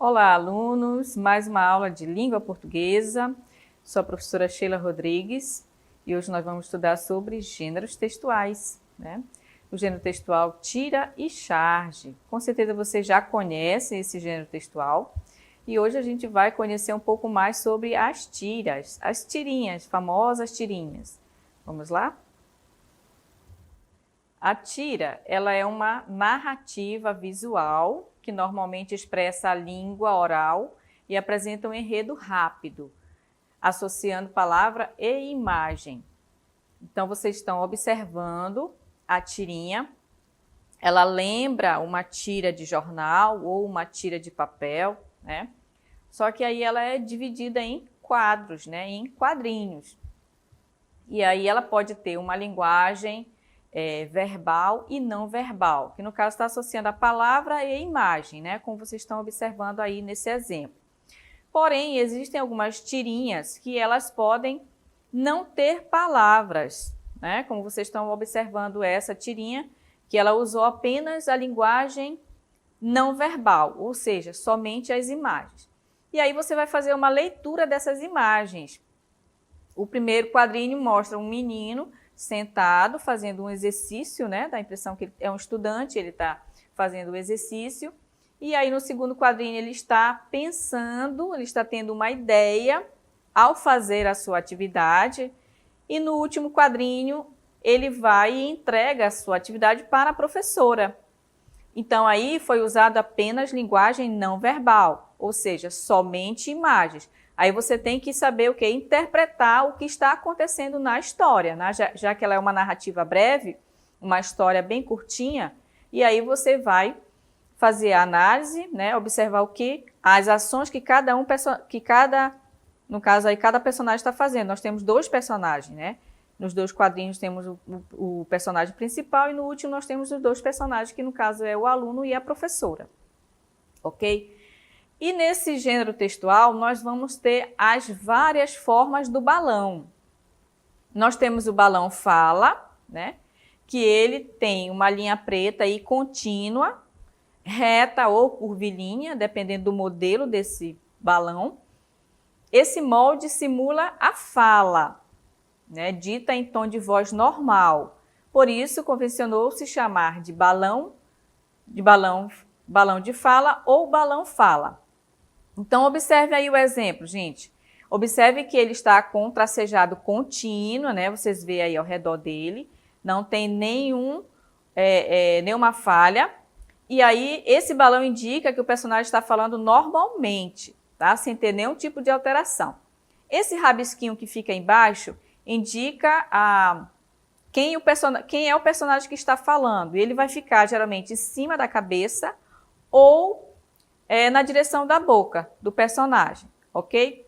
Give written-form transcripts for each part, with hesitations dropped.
Olá, alunos! Mais uma aula de língua portuguesa. Sou a professora Sheila Rodrigues e hoje nós vamos estudar sobre gêneros textuais, né? O gênero textual tira e charge. Com certeza vocês já conhecem esse gênero textual e hoje a gente vai conhecer um pouco mais sobre as tiras, as tirinhas, famosas tirinhas. Vamos lá? A tira, ela é uma narrativa visual que normalmente expressa a língua oral e apresenta um enredo rápido, associando palavra e imagem. Então, vocês estão observando a tirinha. Ela lembra uma tira de jornal ou uma tira de papel, né? Só que aí ela é dividida em quadros, né? Em quadrinhos. E aí ela pode ter uma linguagem verbal e não verbal, que no caso está associando a palavra e a imagem, né? Como vocês estão observando aí nesse exemplo. Porém, existem algumas tirinhas que elas podem não ter palavras, né? Como vocês estão observando essa tirinha, que ela usou apenas a linguagem não verbal, ou seja, somente as imagens. E aí você vai fazer uma leitura dessas imagens. O primeiro quadrinho mostra um menino sentado, fazendo um exercício, né? Dá a impressão que ele é um estudante, ele está fazendo o exercício. E aí no segundo quadrinho ele está pensando, ele está tendo uma ideia ao fazer a sua atividade. E no último quadrinho ele vai e entrega a sua atividade para a professora. Então aí foi usado apenas linguagem não verbal, ou seja, somente imagens. Aí você tem que saber o que? Interpretar o que está acontecendo na história, né? Já que ela é uma narrativa breve, uma história bem curtinha, e aí você vai fazer a análise, né? Observar o que? As ações que no caso aí, cada personagem está fazendo. Nós temos dois personagens, né? Nos dois quadrinhos temos o personagem principal e no último nós temos os dois personagens, que no caso é o aluno e a professora, ok? E nesse gênero textual, nós vamos ter as várias formas do balão. Nós temos o balão fala, né? Que ele tem uma linha preta e contínua, reta ou curvilínea, dependendo do modelo desse balão. Esse molde simula a fala, né? Dita em tom de voz normal. Por isso, convencionou-se chamar de balão de fala ou balão fala. Então, observe aí o exemplo, gente. Observe que ele está com um tracejado contínuo, né? Vocês veem aí ao redor dele. Não tem nenhuma falha. E aí, esse balão indica que o personagem está falando normalmente, tá? Sem ter nenhum tipo de alteração. Esse rabisquinho que fica embaixo indica quem é o personagem que está falando. E ele vai ficar, geralmente, em cima da cabeça ou na direção da boca do personagem, ok?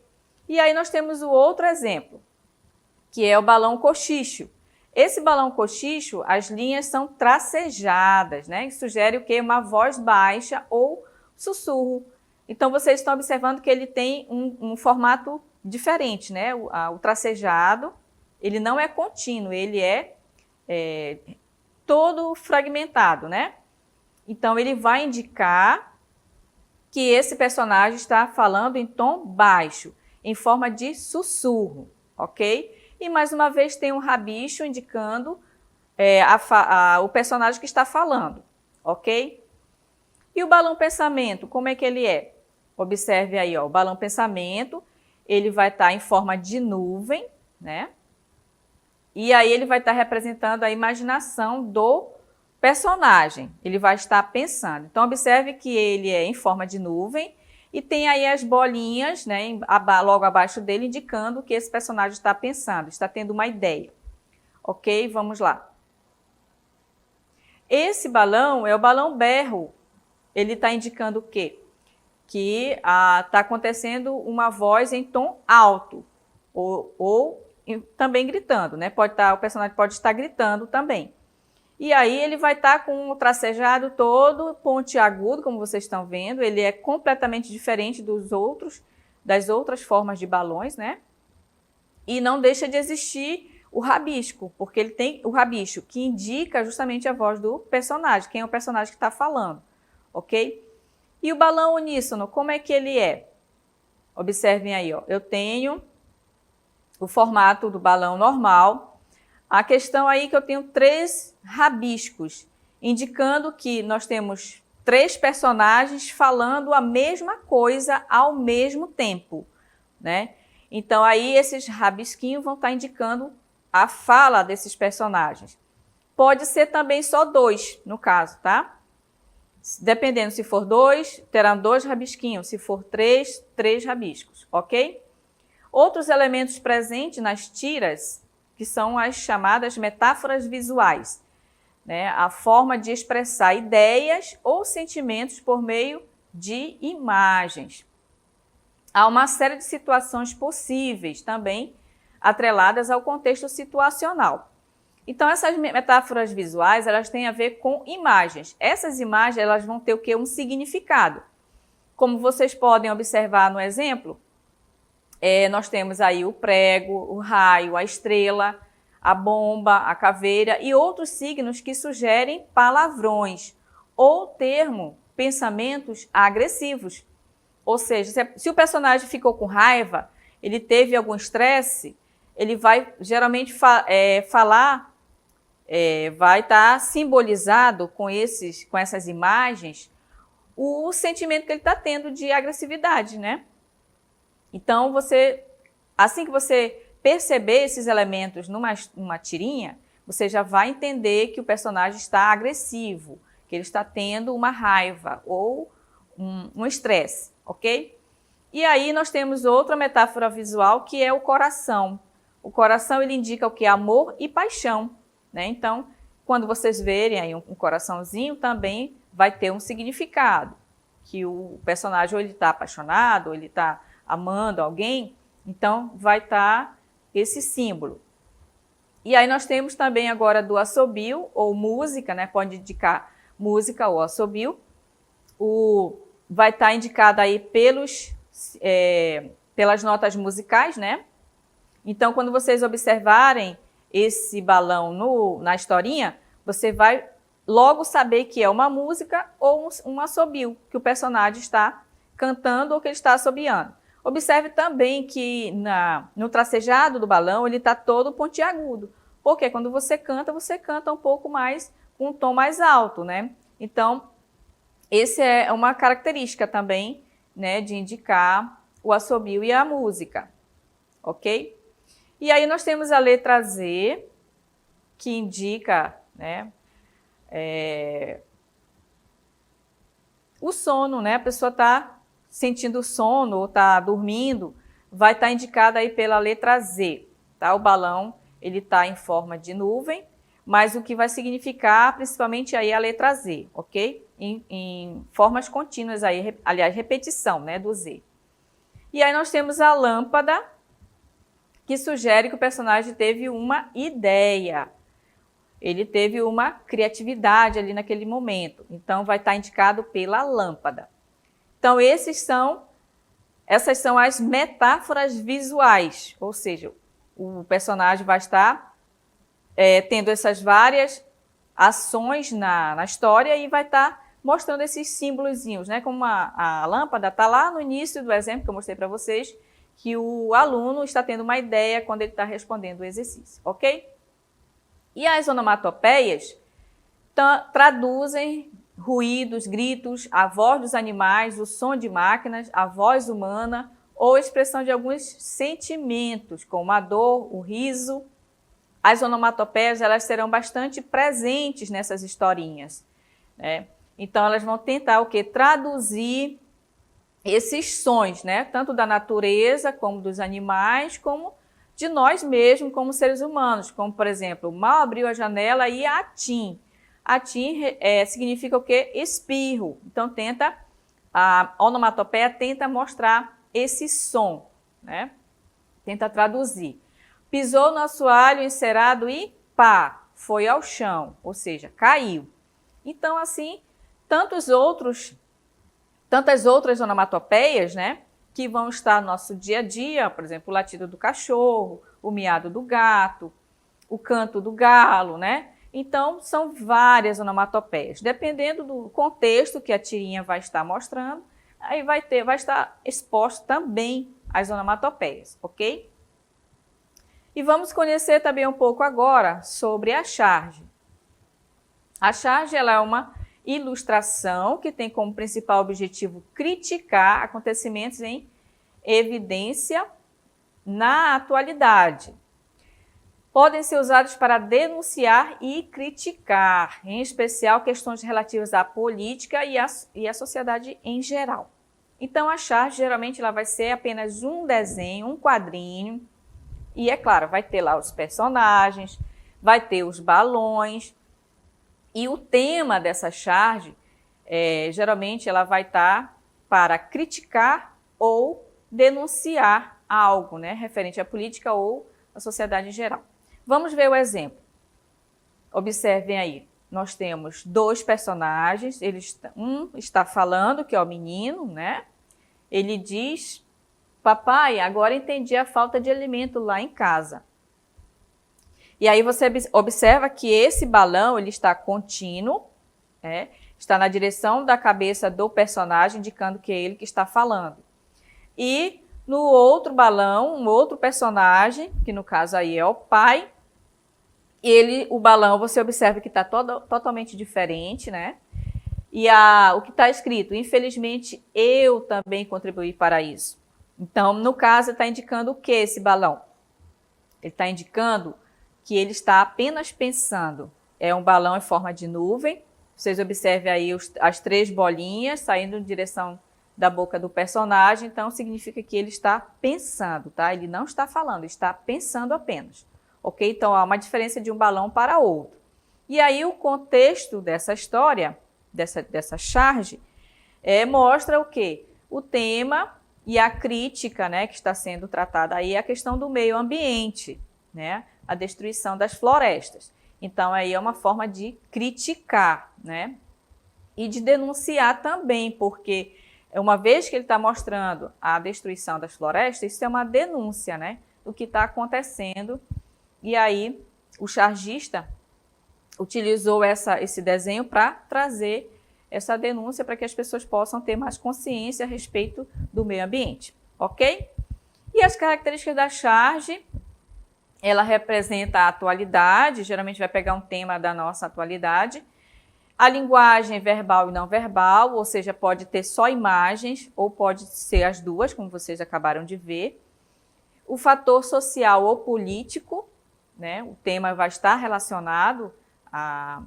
E aí nós temos o outro exemplo, que é o balão cochicho. Esse balão cochicho, as linhas são tracejadas, né? Isso sugere o quê? Uma voz baixa ou sussurro. Então, vocês estão observando que ele tem um formato diferente, né? O tracejado, ele não é contínuo, ele é todo fragmentado, né? Então, ele vai indicar que esse personagem está falando em tom baixo, em forma de sussurro, ok? E mais uma vez tem um rabicho indicando o personagem que está falando, ok? E o balão pensamento, como é que ele é? Observe aí, ó, o balão pensamento, ele vai estar em forma de nuvem, né? E aí ele vai estar representando a imaginação do personagem, ele vai estar pensando. Então, observe que ele é em forma de nuvem e tem aí as bolinhas, né, logo abaixo dele, indicando que esse personagem está pensando, está tendo uma ideia. Ok? Vamos lá. Esse balão é o balão berro. Ele está indicando o quê? Que está acontecendo uma voz em tom alto ou também gritando, né? O personagem pode estar gritando também. E aí ele vai estar com o tracejado todo pontiagudo, como vocês estão vendo. Ele é completamente diferente das outras formas de balões, né? E não deixa de existir o rabisco, porque ele tem o rabicho, que indica justamente a voz do personagem, quem é o personagem que está falando, ok? E o balão uníssono, como é que ele é? Observem aí, ó. Eu tenho o formato do balão normal. A questão aí é que eu tenho 3 rabiscos, indicando que nós temos 3 personagens falando a mesma coisa ao mesmo tempo, né? Então aí esses rabisquinhos vão estar indicando a fala desses personagens. Pode ser também só 2, no caso, tá? Dependendo, se for 2, terão 2 rabisquinhos. Se for 3, 3 rabiscos, ok? Outros elementos presentes nas tiras, que são as chamadas metáforas visuais, né? A forma de expressar ideias ou sentimentos por meio de imagens. Há uma série de situações possíveis também atreladas ao contexto situacional. Então, essas metáforas visuais, elas têm a ver com imagens. Essas imagens, elas vão ter o quê? Um significado. Como vocês podem observar no exemplo, nós temos aí o prego, o raio, a estrela, a bomba, a caveira e outros signos que sugerem palavrões ou termo pensamentos agressivos. Ou seja, se o personagem ficou com raiva, ele teve algum estresse, ele vai geralmente falar, vai estar simbolizado com essas imagens o sentimento que ele está tendo de agressividade, né? Então, assim que você perceber esses elementos numa tirinha, você já vai entender que o personagem está agressivo, que ele está tendo uma raiva ou um estresse, ok? E aí nós temos outra metáfora visual que é o coração. O coração ele indica o que? Amor e paixão, né? Então, quando vocês verem aí um coraçãozinho, também vai ter um significado, que o personagem ou ele está apaixonado, ou ele está amando alguém, então vai estar esse símbolo. E aí nós temos também agora do assobio ou música, né? Pode indicar música ou assobio. Vai estar indicado aí pelas notas musicais, né? Então, quando vocês observarem esse balão na historinha, você vai logo saber que é uma música ou um assobio, que o personagem está cantando ou que ele está assobiando. Observe também que no tracejado do balão ele está todo pontiagudo, porque quando você canta um pouco mais, com um tom mais alto, né? Então, essa é uma característica também, né, de indicar o assobio e a música, ok? E aí nós temos a letra Z, que indica, né, o sono, né? A pessoa está sentindo sono ou está dormindo, vai estar indicada aí pela letra Z, tá? O balão, ele está em forma de nuvem, mas o que vai significar principalmente aí a letra Z, ok? Em formas contínuas aí, aliás, repetição, né, do Z. E aí nós temos a lâmpada, que sugere que o personagem teve uma ideia. Ele teve uma criatividade ali naquele momento. Então, vai estar indicado pela lâmpada. Então, essas são as metáforas visuais, ou seja, o personagem vai estar tendo essas várias ações na história e vai estar mostrando esses símbolozinhos, né? Como a lâmpada está lá no início do exemplo que eu mostrei para vocês, que o aluno está tendo uma ideia quando ele está respondendo o exercício, ok? E as onomatopeias traduzem ruídos, gritos, a voz dos animais, o som de máquinas, a voz humana ou expressão de alguns sentimentos, como a dor, o riso. As onomatopeias elas serão bastante presentes nessas historinhas, né? Então, elas vão tentar o quê? Traduzir esses sons, né? Tanto da natureza, como dos animais, como de nós mesmos, como seres humanos. Como, por exemplo, mal abriu a janela e atim. Atim significa o quê? Espirro. Então, a onomatopeia tenta mostrar esse som, né? Tenta traduzir. Pisou no assoalho encerado e pá, foi ao chão, ou seja, caiu. Então, assim, tantas outras onomatopeias, né, que vão estar no nosso dia a dia, por exemplo, o latido do cachorro, o miado do gato, o canto do galo, né, Então, são várias onomatopeias. Dependendo do contexto que a tirinha vai estar mostrando, aí vai estar exposto também as onomatopeias, ok? E vamos conhecer também um pouco agora sobre a charge. A charge ela é uma ilustração que tem como principal objetivo criticar acontecimentos em evidência na atualidade. Podem ser usados para denunciar e criticar, em especial questões relativas à política e à sociedade em geral. Então, a charge geralmente ela vai ser apenas um desenho, um quadrinho, e é claro, vai ter lá os personagens, vai ter os balões, e o tema dessa charge, geralmente ela vai estar para criticar ou denunciar algo, né, referente à política ou à sociedade em geral. Vamos ver o exemplo. Observem aí, nós temos dois personagens, um está falando, que é o menino, né? Ele diz, papai, agora entendi a falta de alimento lá em casa. E aí você observa que esse balão, ele está contínuo, está na direção da cabeça do personagem, indicando que é ele que está falando. E no outro balão, um outro personagem, que no caso aí é o pai, o balão você observa que está totalmente diferente, né? E o que está escrito, infelizmente eu também contribuí para isso. Então, no caso, está indicando o que esse balão? Ele está indicando que ele está apenas pensando. É um balão em forma de nuvem. Vocês observem aí as três bolinhas saindo em direção da boca do personagem, então significa que ele está pensando, tá? Ele não está falando, está pensando apenas, ok? Então, há uma diferença de um balão para outro. E aí, o contexto dessa história, dessa charge, mostra o quê? O tema e a crítica, né, que está sendo tratada aí, é a questão do meio ambiente, né? A destruição das florestas. Então, aí é uma forma de criticar, né? E de denunciar também, porque uma vez que ele está mostrando a destruição das florestas, isso é uma denúncia, né, do que está acontecendo. E aí o chargista utilizou esse desenho para trazer essa denúncia para que as pessoas possam ter mais consciência a respeito do meio ambiente, ok? E as características da charge, ela representa a atualidade, geralmente vai pegar um tema da nossa atualidade. A linguagem verbal e não verbal, ou seja, pode ter só imagens ou pode ser as duas, como vocês acabaram de ver. O fator social ou político, né? O tema vai estar relacionado, a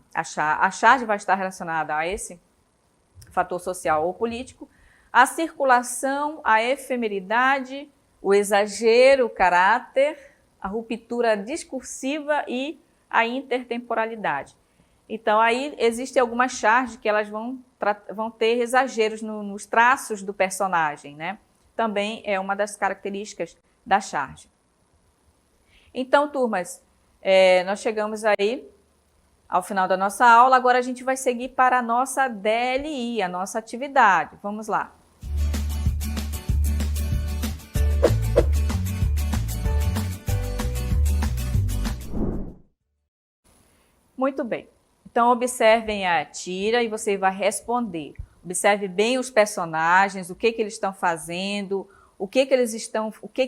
charge vai estar relacionada a esse fator social ou político. A circulação, a efemeridade, o exagero, o caráter, a ruptura discursiva e a intertemporalidade. Então, aí existem algumas charges que elas vão ter exageros nos traços do personagem, né? Também é uma das características da charge. Então, turmas, nós chegamos aí ao final da nossa aula. Agora a gente vai seguir para a nossa DLI, a nossa atividade. Vamos lá. Muito bem. Então, observem a tira e você vai responder. Observe bem os personagens, o que eles estão fazendo, o que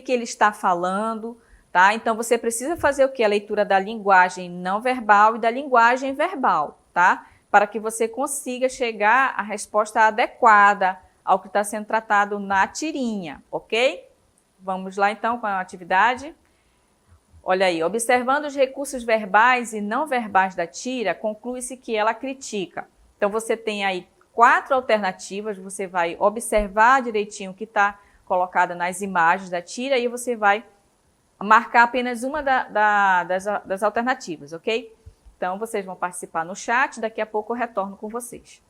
ele está falando, tá? Então, você precisa fazer o quê? A leitura da linguagem não verbal e da linguagem verbal, tá? Para que você consiga chegar à resposta adequada ao que está sendo tratado na tirinha, ok? Vamos lá, então, com a atividade. Olha aí, observando os recursos verbais e não verbais da tira, conclui-se que ela critica. Então, você tem aí 4 alternativas, você vai observar direitinho o que está colocado nas imagens da tira e você vai marcar apenas uma das alternativas, ok? Então, vocês vão participar no chat, daqui a pouco eu retorno com vocês.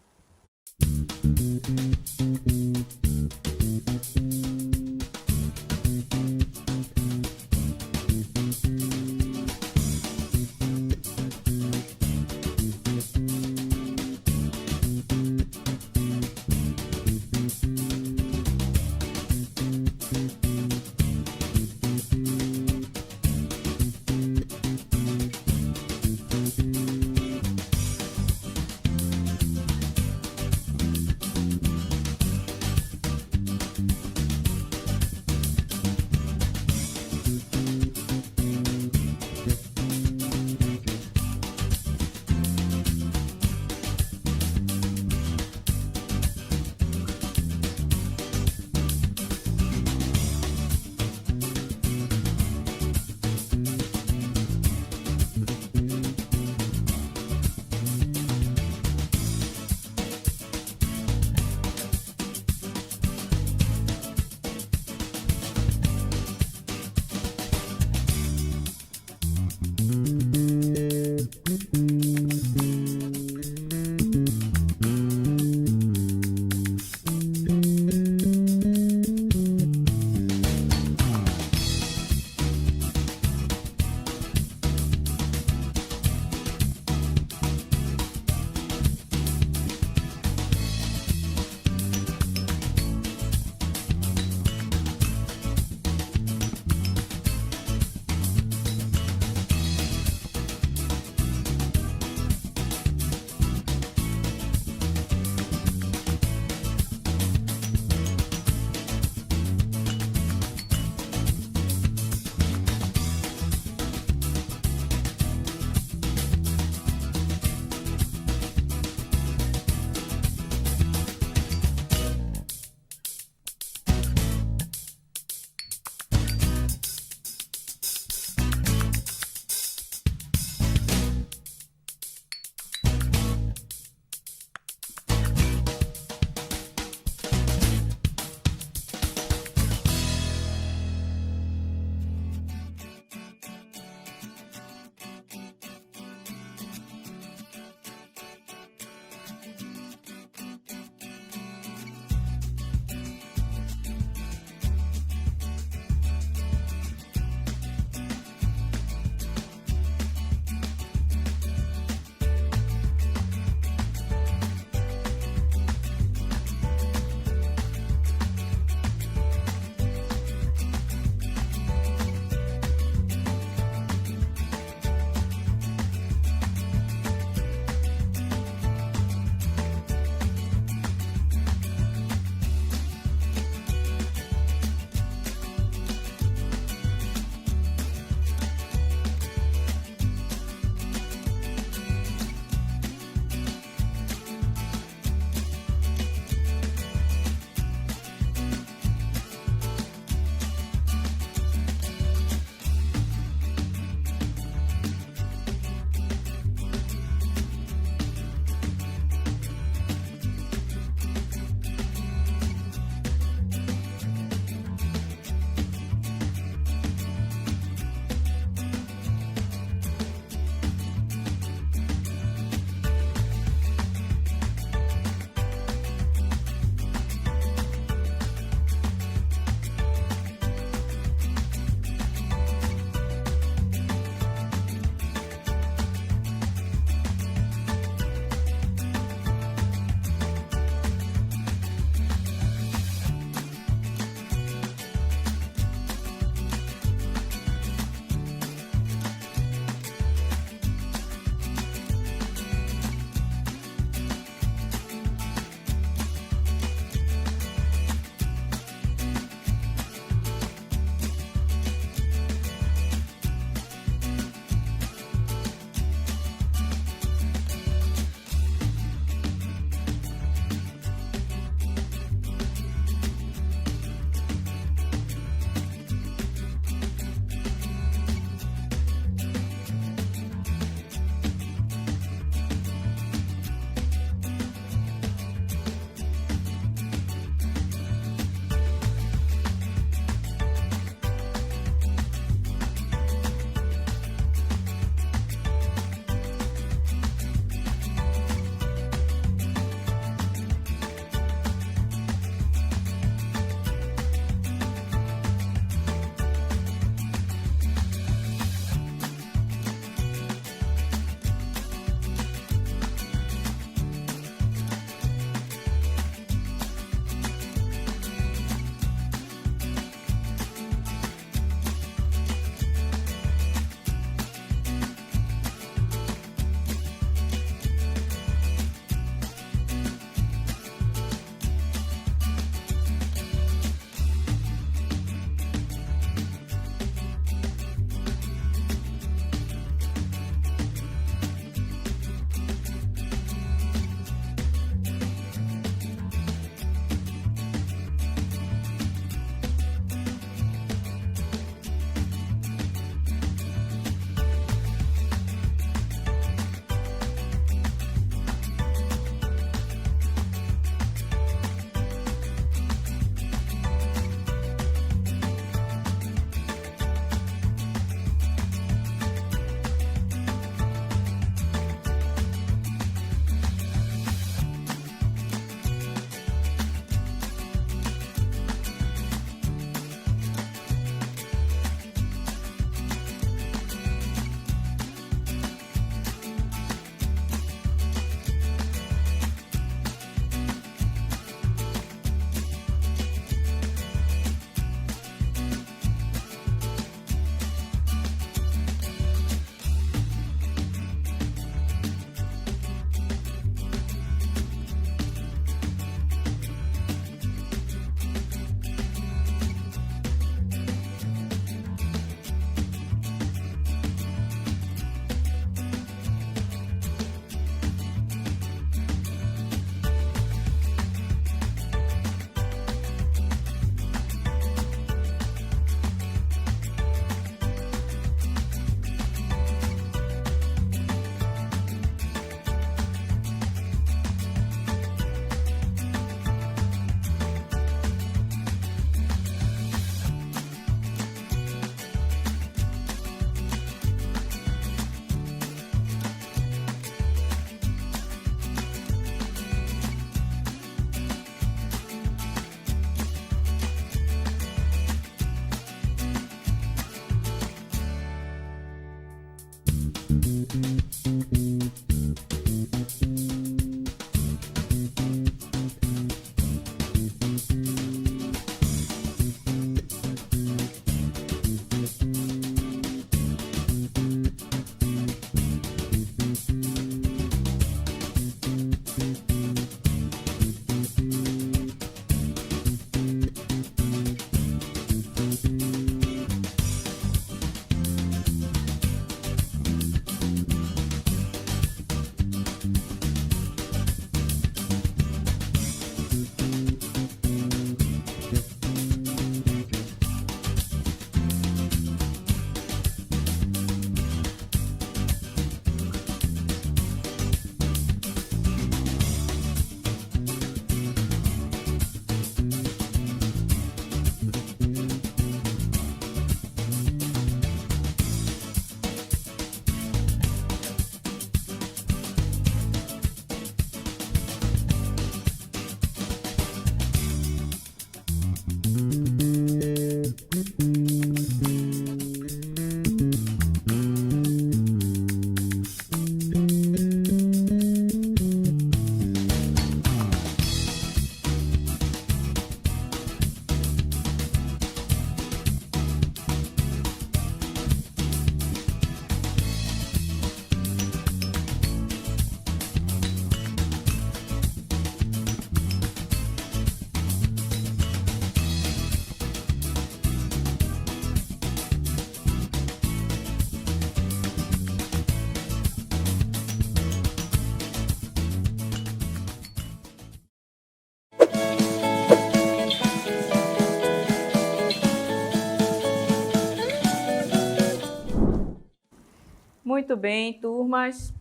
Muito bem, turmas.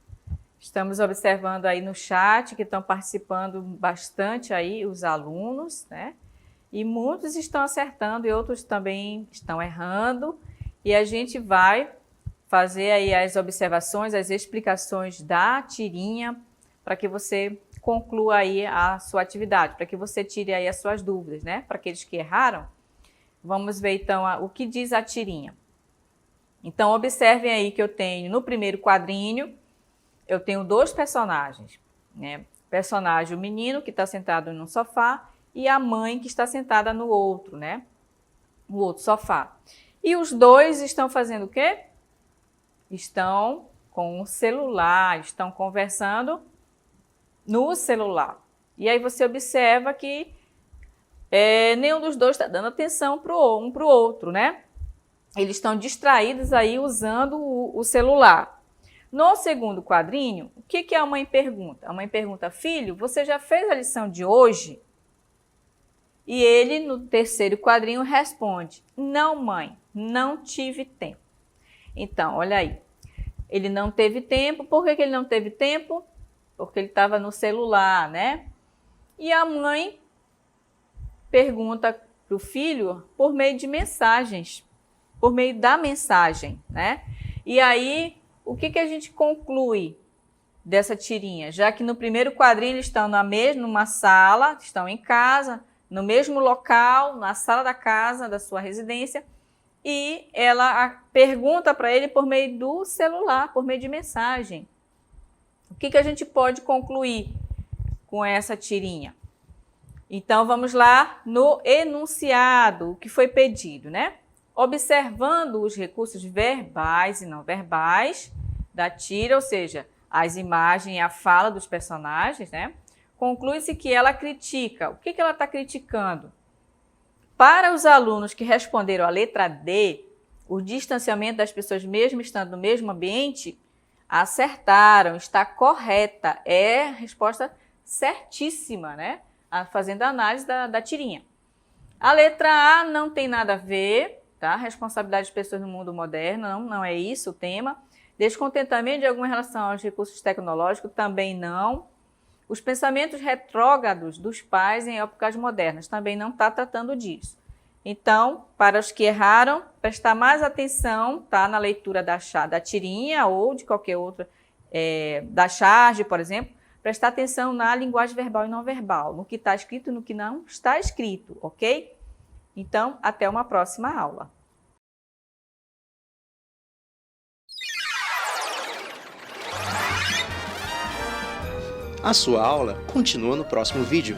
Estamos observando aí no chat que estão participando bastante aí os alunos, né? E muitos estão acertando e outros também estão errando. E a gente vai fazer aí as observações, as explicações da tirinha para que você conclua aí a sua atividade, para que você tire aí as suas dúvidas, né? Para aqueles que erraram, vamos ver então o que diz a tirinha. Então, observem aí que eu tenho no primeiro quadrinho, eu tenho dois personagens, né? O personagem, o menino que está sentado no sofá e a mãe que está sentada no outro, né? No outro sofá. E os dois estão fazendo o quê? Estão com o celular, estão conversando no celular. E aí você observa que nenhum dos dois está dando atenção um para o outro, né? Eles estão distraídos aí usando o celular. No segundo quadrinho, o que a mãe pergunta? A mãe pergunta, filho, você já fez a lição de hoje? E ele, no terceiro quadrinho, responde, não, mãe, não tive tempo. Então, olha aí, ele não teve tempo. Por que ele não teve tempo? Porque ele estava no celular, né? E a mãe pergunta para o filho por meio de mensagens, por meio da mensagem, né? E aí, o que a gente conclui dessa tirinha? Já que no primeiro quadrinho eles estão numa sala, estão em casa, no mesmo local, na sala da casa, da sua residência, e ela pergunta para ele por meio do celular, por meio de mensagem. O que a gente pode concluir com essa tirinha? Então, vamos lá no enunciado, o que foi pedido, né? Observando os recursos verbais e não verbais da tira, ou seja, as imagens e a fala dos personagens, né? Conclui-se que ela critica. O que ela está criticando? Para os alunos que responderam a letra D, o distanciamento das pessoas, mesmo estando no mesmo ambiente, acertaram, está correta. É a resposta certíssima, né? Fazendo a análise da tirinha. A letra A não tem nada a ver, tá? Responsabilidade das pessoas no mundo moderno, não é isso o tema. Descontentamento de alguma relação aos recursos tecnológicos, também não. Os pensamentos retrógrados dos pais em épocas modernas, também não está tratando disso. Então, para os que erraram, prestar mais atenção, tá, na leitura da tirinha ou de qualquer outra, da charge, por exemplo, prestar atenção na linguagem verbal e não verbal, no que está escrito e no que não está escrito, ok? Então, até uma próxima aula. A sua aula continua no próximo vídeo.